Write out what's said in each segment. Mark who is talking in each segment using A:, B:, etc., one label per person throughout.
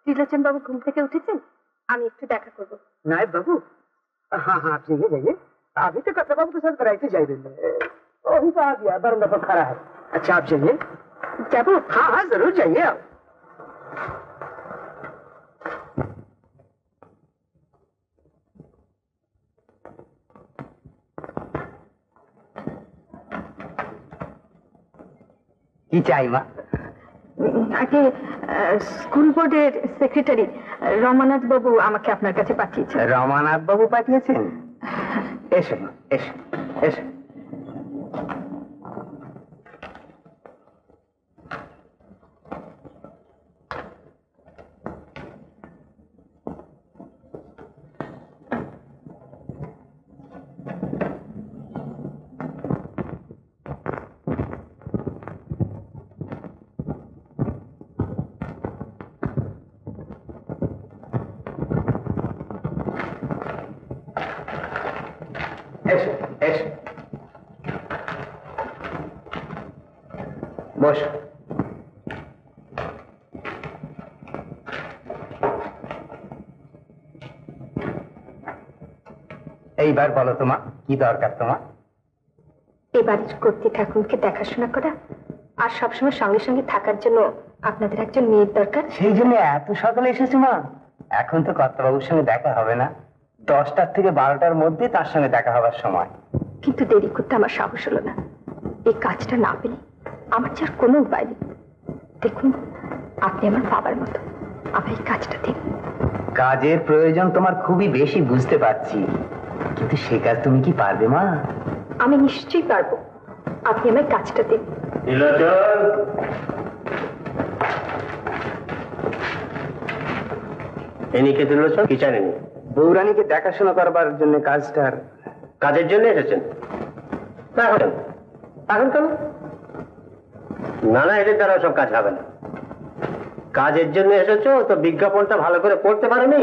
A: त्रिलोचन बाबू घुम থেকে উঠেছেন? আমি একটু দেখা করব।
B: नायब बाबू, हाँ हाँ आप जाइए जाइए, अभी तो कत्ता बाबू के साथ कराई जाए अभी तो आ गया, बरंदा पर खड़ा है। अच्छा आप जाइए।
A: যাবো?
B: हाँ हाँ जरूर जाइए आप। কি চাই মা?
A: আগে স্কুল বোর্ডের সেক্রেটারি রমানাথ বাবু আমাকে আপনার কাছে পাঠিয়েছেন।
B: রমানাথ বাবু পাঠিয়েছেন? এসো মা, এসো এসো। বস। এইবার বলো তোমার কি দরকার? তোমার
A: এবার কর্ত্রী ঠাকুরকে দেখাশোনা করা আর সবসময় সঙ্গে সঙ্গে থাকার জন্য আপনাদের একজন মেয়ের দরকার।
B: সেই জন্য এত সকালে এসেছো মা? এখন তো কর্তাবাবুর সঙ্গে দেখা হবে না, 10টার থেকে 12টার মধ্যে তার সঙ্গে দেখা হবার সময়।
A: কিন্তু দেরি করতে আমার সাহস হলো না। এই কাজটা না পেলে আমার যে আর কোনো উপায় নেই। দেখুন, আপনি আমার বাবার মতো, আমার এই কাজটা দিন।
B: কাজের প্রয়োজন তোমার খুবই বেশি, বুঝতে পারছি, কিন্তু সে কাজ তুমি কি পারবে মা?
A: আমি নিশ্চয়ই পারবো, আপনি আমার কাজটা দিন।
B: কি জানেন? বৌরানীকে দেখাশোনা করবার জন্য কাজটার কাজের জন্য এসেছেন? এখন কেন? না না, এদের দ্বারা সব কাজ হবে না। কাজের জন্য এসেছো তো বিজ্ঞাপনটা ভালো করে পড়তে পারেনি,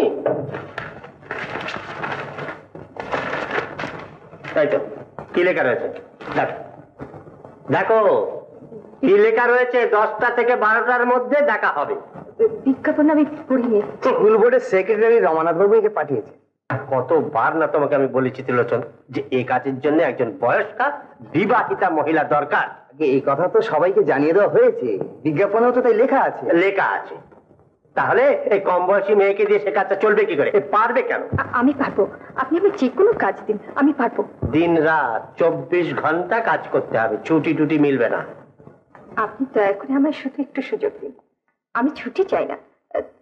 B: তাই তো? কি লেখা রয়েছে দেখো, কি লেখা রয়েছে? 10টা থেকে 12টার মধ্যে দেখা হবে।
A: বিজ্ঞাপন আমি পড়িনি।
B: স্কুল বোর্ডের সেক্রেটারি রমানাথ বাবু একে পাঠিয়েছে। কতবার না তোমাকে আমি বলেছি ত্রিলোচন যে এই কাজের জন্য একজন বয়স্কা বিবাহিতা মহিলা দরকার। এই কথা তো সবাইকে জানিয়ে দেওয়া হয়েছে, বিজ্ঞাপনেও তো তাই লেখা আছে। লেখা আছে, তাহলে এই কম বয়সী মেয়েকে দিয়ে সে কাজটা চলবে কি করে? পারবে কেন?
A: আমি পারবো, আপনি আমি যে কোনো কাজ দিন, আমি পারবো।
B: দিন রাত 24 ঘন্টা কাজ করতে হবে, ছুটি টুটি মিলবে না।
A: আপনি দয়া করে আমার শুধু একটু সুযোগ দিন। আমি ছুটি চাই না,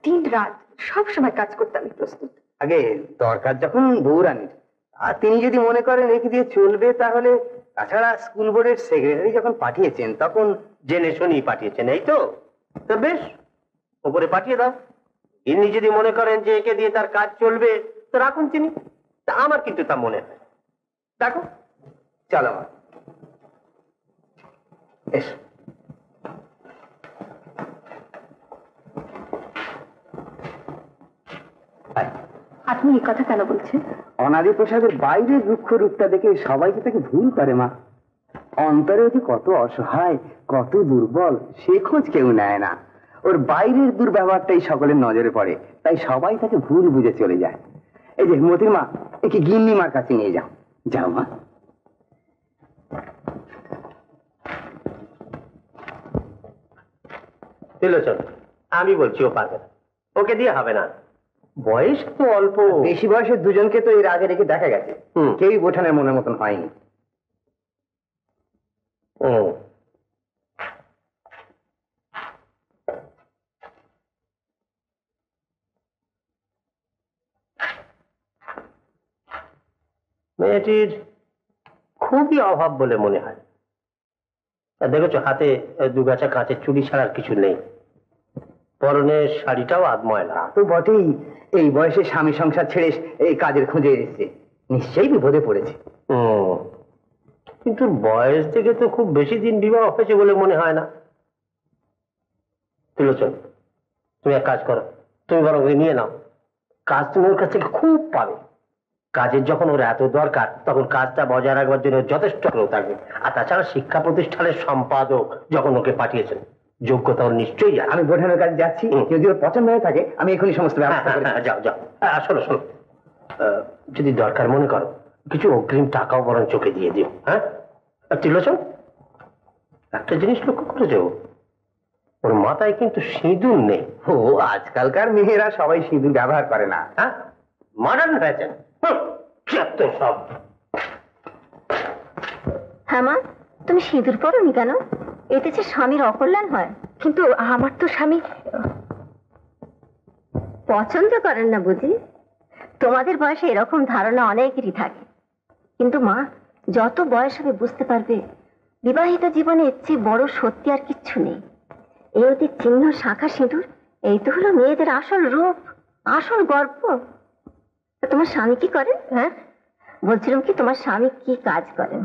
A: দিন রাত সব সময় কাজ করতে আমি প্রস্তুত।
B: আগে দরকার যখন বৌরানীর, আর তিনি যদি মনে করেন রেখে দিয়ে চলবে, তাহলে তাছাড়া স্কুল বোর্ডের সেক্রেটারি যখন পাঠিয়েছেন তখন জেনে শুনেই পাঠিয়েছেন, এই তো? তো বেশ, উপরে পাঠিয়ে দাও। ইনি যদি মনে করেন যে একে দিয়ে তার কাজ চলবে তো রাখুন তিনি, আমার কিন্তু তা মনে হয়। দেখো, চলো আমার এসো।
A: আপনি এই কথা কেন বলছেন?
B: অনাদি প্রসাদের বাইরের রুক্ষ রূপটা দেখে সবাইকে তাকে ভুল করে মা। অন্তরে যে কত অসহায়, কত দুর্বল, সে খোঁজ কেউ নেয় না। ওর বাইরের দুর্ব্যবহারটাই সকলের নজরে পড়ে, তাই সবাই তাকে ভুল বুঝে চলে যায়। এই যে মতির মা, একে গিন্নি মার কাছে নিয়ে যাও। যাও মা। ত্রিলোচন, আমি বলছি ও পারবে না, ওকে দিয়ে হবে না। বয়স তো অল্প। বেশি বয়সের দুজনকে তো এর আগে রেখে দেখা গেছে, কেউই বোঠানের মনের মতন হয়নি। মেয়েটির খুবই অভাব বলে মনে হয়। দেখেছো, হাতে দুগাছা কাঁচের চুড়ি ছাড়ার কিছু নেই, পরনের শাড়িটাও আধময়লা। তো বটেই, এই বয়সে স্বামী সংসার ছেড়ে এই কাজের খোঁজে এসেছে, নিশ্চয়ই বিপদে পড়েছে। কিন্তু বয়স থেকে তো খুব বেশি দিন বিবাহ হয়েছে বলে মনে হয় না। ত্রিলোচন, তুমি এক কাজ করো, তুমি বরং ওই নিয়ে নাও, কাজ তুমি ওর কাছ থেকে খুব পাবে। কাজের যখন ওর এত দরকার, তখন কাজটা বজায় রাখবার জন্য যথেষ্ট লোক থাকবে। আর তাছাড়া শিক্ষা প্রতিষ্ঠানের সম্পাদক যখন ওকে পাঠিয়েছেন, যোগ্যতা ওর নিশ্চয়ই আছে।
C: আমি বোঝানোর কাছে যাচ্ছি, যদি ওর পছন্দ হয়ে থাকে আমি এখনই সমস্ত ব্যবস্থা করে
B: যাও যাও। শোনো শোনো, যদি দরকার মনে করো কিছু অগ্রিম টাকাও বরং চোখে দিয়ে দিও। হ্যাঁ, আর ত্রিলোচন, একটা জিনিস লক্ষ্য করেছো, ওর মাথায় কিন্তু সিঁদুর নেই।
C: ও আজকালকার মেয়েরা সবাই সিঁদুর ব্যবহার করে না।
B: হ্যাঁ, মডার্ন হয়েছে সব।
A: হ্যাঁ মা, তুমি সিঁদুর পরোনি কেন? এতে যে স্বামীর অকল্যাণ হয়। কিন্তু আমার তো স্বামী পছন্দ করেন না বুঝি? তোমাদের বয়সে এরকম ধারণা অনেকেরই থাকে, কিন্তু মা যত বয়স হবে বুঝতে পারবে বিবাহিত জীবনে এর চেয়ে বড় সত্যি আর কিচ্ছু নেই। এই অতি চিহ্ন শাখা সিঁদুর, এই তো হলো মেয়েদের আসল রূপ, আসল গর্ব। তোমার স্বামী কি করেন? হ্যাঁ বলছিলাম কি, তোমার স্বামী কি কাজ করেন?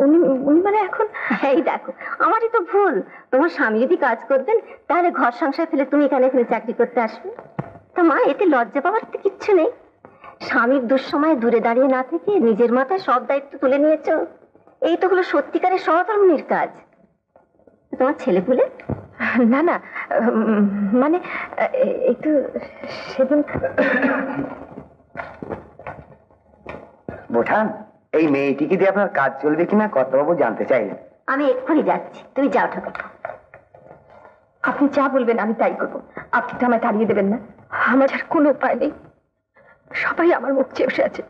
A: উনি উনি মানে এখন এই দেখো, আমারই তো ভুল। তোমার স্বামী যদি কাজ করতেন তাহলে ঘর সংসার ফেলে তুমি এখানে চাকরি করতে আসবে। তা মা, এতে লজ্জা পাওয়ার তো কিচ্ছু নেই। স্বামীর দুঃসময়ে দূরে দাঁড়িয়ে না থেকে নিজের মাথায় সব দায়িত্ব তুলে নিয়েছো, এই তো হলো সত্যিকারের সহধর্মিণীর কাজ। তোমার ছেলে পুলে? না না, মানে একটু সেদিন।
C: বোঠান, এই মেয়েটিকে দিয়ে আপনার কাজ চলবে কিনা কর্তাবাবু জানতে চাইলেন।
A: আমি এক্ষুনি যাচ্ছি, তুমি যাও ঠাকুর। আপনি যা বলবেন আমি তাই করবো। আপনি তো আমায় তাড়িয়ে দেবেন না? আমার আর কোনো উপায় নেই, সবাই আমার মুখ চেয়ে বসে আছে।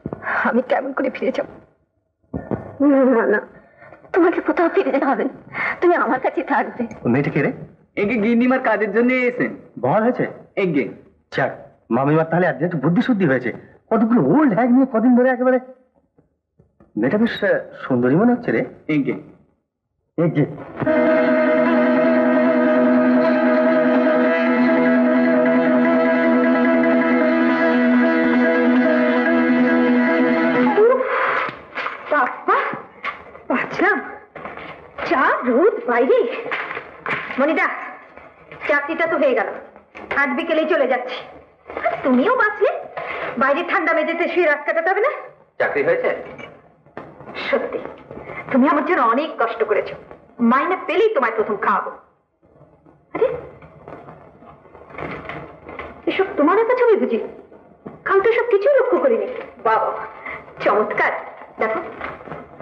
A: আমি কেমন করে ফিরে যাব? না না, তোমাকে কোথাও ফিরে যেতে হবে না, তুমি আমার কাছে থাকবে।
C: মেয়েটা কে রে?
D: একে গিন্নিমার কাজের জন্য এসেছেন।
C: বল হয়েছে
D: এগে
C: যাক, মামিমার তাহলে আজ একটু বুদ্ধি শুদ্ধি হয়েছে। কতগুলো ওল্ড হ্যাগ নিয়ে কদিন ধরে একেবারে। মেয়েটা বেশ সুন্দরী মনে হচ্ছে রে।
D: এগে
C: এই যে
A: বাঁচলাম, যা রোদ বাইরে। মনিদা, চাকরিটা তো হয়ে গেল, আজ বিকেলেই চলে যাচ্ছি। তুমিও বাঁচলে, বাইরে ঠান্ডা মেঝেতে শুয়ে রাত কাটাতে হবে না।
B: চাকরি হয়েছে?
A: সত্যি তুমি আমার জন্য অনেক কষ্ট করেছো, মাইনে পেলেই তোমায় প্রথম খাওয়াবো। আরে এসব তোমার একটা ছবি বুঝি? কাল তো সব কিছুই লক্ষ্য করিনি। বাবা চমৎকার, দেখো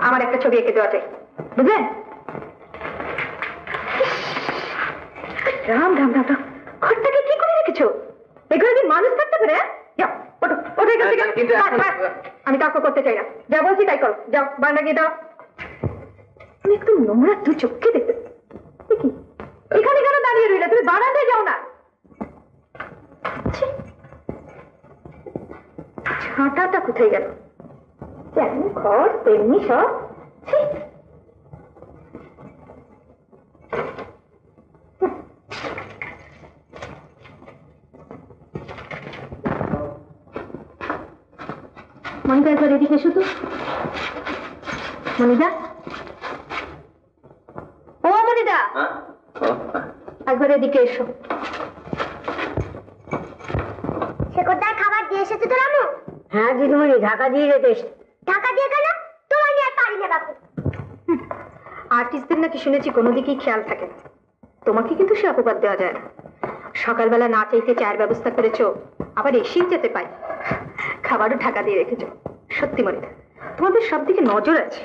A: আমার একটা ছবি এঁকে দেওয়া যায়, বুঝলেন? রাম রাম রাম রাম, ঘরটাকে কি করে রেখেছো? এগুলো কি মানুষ থাকতে পারে? আমি তর্ক করতে চাই না, যা বলছি তাই করো। যাও বারান্দা গিয়ে দাও। তুমি একটু নোংরা দু চোখকে দেখতে। এখানে কেন দাঁড়িয়ে রইলে? তুমি বারান্দায় যাও না। ছাঁটাটা কোথায় গেল? যেমন ঘর তেমনি সব। মনিদা একবার এদিকে এসো তো। মনিদা, ও মনিদা, একবার এদিকে এসো।
E: সে কোথায় খাবার দিয়ে এসেছে তো রামু?
A: হ্যাঁ দিদিমণি, ঢাকা দিয়ে যেতে।
E: ঢাকা দিয়ে গেল, তোমার নিয়ে আর পারি না বাবু।
A: আর্টিস্টদের নাকি শুনেছি কোনো দিকেই খেয়াল থাকে না। তোমাকে কিন্তু সে অপবাদ দেওয়া যায় না। সকালবেলা না চাইতে চায়ের ব্যবস্থা করেছো, আবার এসেই যেতে পাই, খাবারও ঢাকা দিয়ে রেখেছো। সত্যি মনিদা, তোমাদের সব দিকে নজর আছে।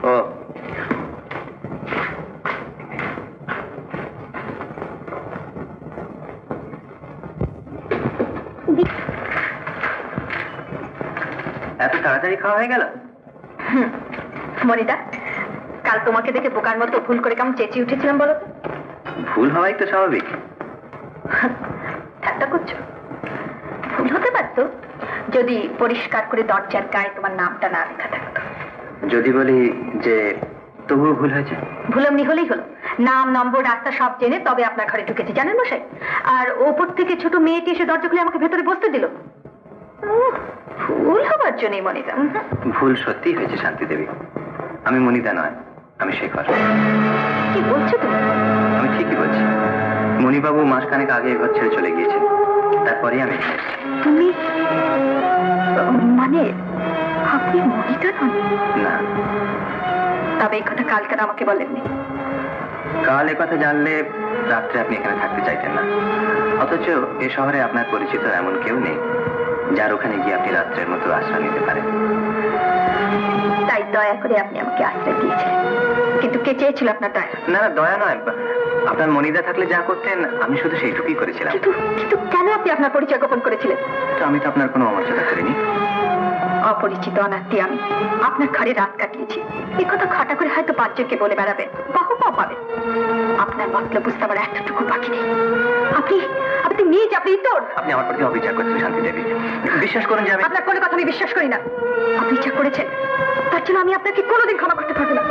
C: ও
B: এত তাড়াতাড়ি খাওয়া হয়ে গেল?
A: মনিদা, কাল তোমাকে দেখে বোকার মতো ভুল করে কেমন চেঁচিয়ে উঠেছিলাম বলো তো?
B: ভুল হওয়াই তো স্বাভাবিক।
A: ঠাট্টা করছো? ভুল হতে পারতো যদি পরিষ্কার করে দরজার গায়ে তোমার নামটা না লেখা থাকতো।
B: যদি বলি যে তবুও ভুল হয়েছে?
A: ভুল এমনি হলেই হলো, নাম নম্বর রাস্তা সব জেনে তবে আপনার ঘরে ঢুকেছি, জানেন মশাই? আর ওপর থেকে ছোট মেয়েটি এসে দরজা খুলে আমাকে ভেতরে বসতে দিল। ভুল হবার জন্যই মনিদা।
B: ভুল সত্যিই হয়েছে শান্তি দেবী। আমি মনিদা নয়, আমি শেখর।
A: কি বলছো তুমি?
B: আমি ঠিকই বলছি। মণিবাবু মাসখানেক আগে ঘর ছেড়ে চলে গিয়েছেন, তারপরেই আমি এখানে এসেছি।
A: তুমি মানে আপনি মনিটা নন?
C: না,
A: তবে এই কথা কাল কেন আমাকে বলেননি?
C: কাল এ কথা জানলে রাত্রে আপনি এখানে থাকতে চাইতেন না। অথচ এ শহরে আপনার পরিচিত এমন কেউ নেই যার ওখানে গিয়ে আপনি রাত্রের মতো আশ্রয় নিতে পারেন।
A: তাই দয়া করে আপনি আমাকে আশ্রয় দিয়েছিলেন। কিন্তু কে চেয়েছিল আপনার দয়া?
C: না না, দয়া নয়, আপনার মনিদা থাকলে যা করতেন আমি শুধু সেইটুকুই করেছিলাম।
A: কিন্তু কিন্তু কেন আপনি আপনার পরিচয় গোপন করেছিলেন?
C: তো আমি তো আপনার কোনো অমর্যাদা করিনি।
A: অপরিচিত অনাত্মী আমি আপনার ঘরে রাত কাটিয়েছি, এ কথা খাটা করে হয়তো পাঁচজনকে বলে বেড়াবেন, বাহবা পাবেন। আপনার মতলব বুঝতে আমার এতটুকু বাকি নেই। আপনি আপনি নিজ আপনি তোর।
C: আপনি আমার প্রতি অবিচার করছেন শান্তি দেবী। বিশ্বাস করুন যে আমি
A: আপনার কোনো কথা আমি বিশ্বাস করি না। আপনি যা করেছেন তার জন্য আমি আপনাকে কোনোদিন ক্ষমা করতে পারবো না।